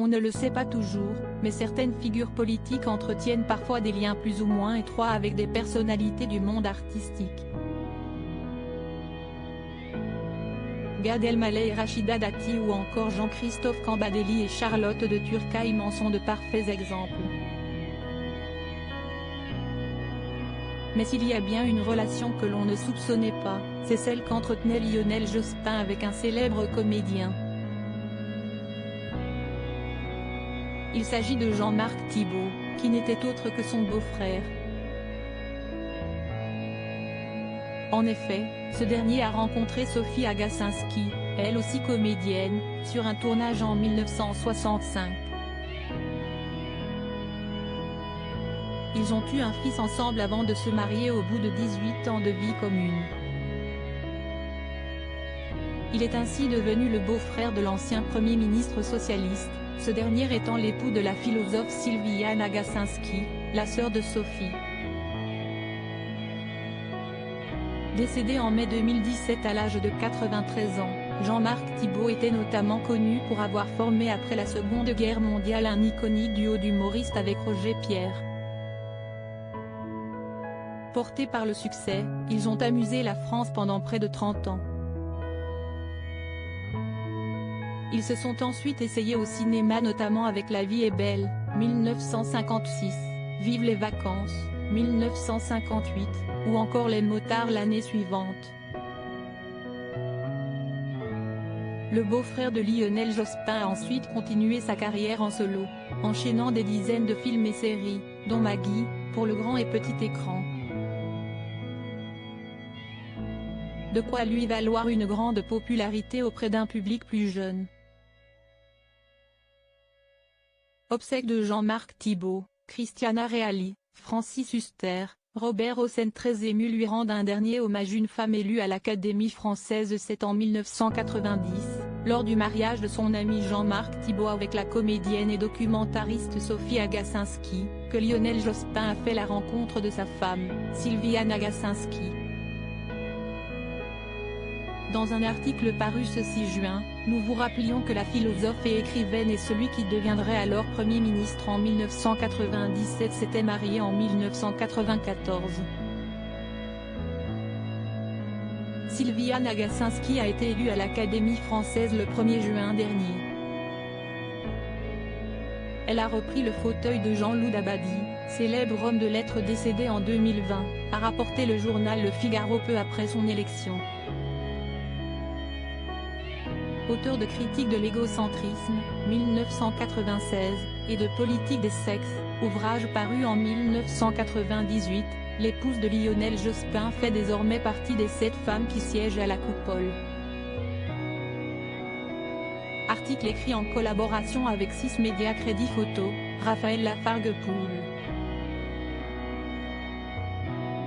On ne le sait pas toujours, mais certaines figures politiques entretiennent parfois des liens plus ou moins étroits avec des personnalités du monde artistique. Gad Elmaleh et Rachida Dati ou encore Jean-Christophe Cambadélis et Charlotte de Turckheim en sont de parfaits exemples. Mais s'il y a bien une relation que l'on ne soupçonnait pas, c'est celle qu'entretenait Lionel Jospin avec un célèbre comédien. Il s'agit de Jean-Marc Thibault, qui n'était autre que son beau-frère. En effet, ce dernier a rencontré Sophie Agacinski, elle aussi comédienne, sur un tournage en 1965. Ils ont eu un fils ensemble avant de se marier au bout de 18 ans de vie commune. Il est ainsi devenu le beau-frère de l'ancien Premier ministre socialiste, ce dernier étant l'époux de la philosophe Sylviane Agacinski, la sœur de Sophie. Décédé en mai 2017 à l'âge de 93 ans, Jean-Marc Thibault était notamment connu pour avoir formé après la Seconde Guerre mondiale un iconique duo d'humoristes avec Roger Pierre. Portés par le succès, ils ont amusé la France pendant près de 30 ans. Ils se sont ensuite essayés au cinéma notamment avec La vie est belle, 1956, Vive les vacances, 1958, ou encore Les motards l'année suivante. Le beau-frère de Lionel Jospin a ensuite continué sa carrière en solo, enchaînant des dizaines de films et séries, dont Maggie, pour le grand et petit écran. De quoi lui valoir une grande popularité auprès d'un public plus jeune. Obsèques de Jean-Marc Thibault, Christiana Reali, Francis Huster, Robert Hossein très ému lui rendent un dernier hommage. Une femme élue à l'Académie française. C'est en 1990, lors du mariage de son ami Jean-Marc Thibault avec la comédienne et documentariste Sophie Agacinski, que Lionel Jospin a fait la rencontre de sa femme, Sylviane Agacinski. Dans un article paru ce 6 juin, nous vous rappelions que la philosophe et écrivaine et celui qui deviendrait alors Premier ministre en 1997 s'étaient mariés en 1994. Sylviane Agacinski a été élue à l'Académie française le 1er juin dernier. Elle a repris le fauteuil de Jean-Loup Dabadi, célèbre homme de lettres décédé en 2020, a rapporté le journal Le Figaro peu après son élection. Auteur de Critique de l'égocentrisme, 1996, et de Politique des sexes, ouvrage paru en 1998, l'épouse de Lionel Jospin fait désormais partie des 7 femmes qui siègent à la coupole. Article écrit en collaboration avec 6 médias Crédit Photo, Raphaël Lafargue-Poul.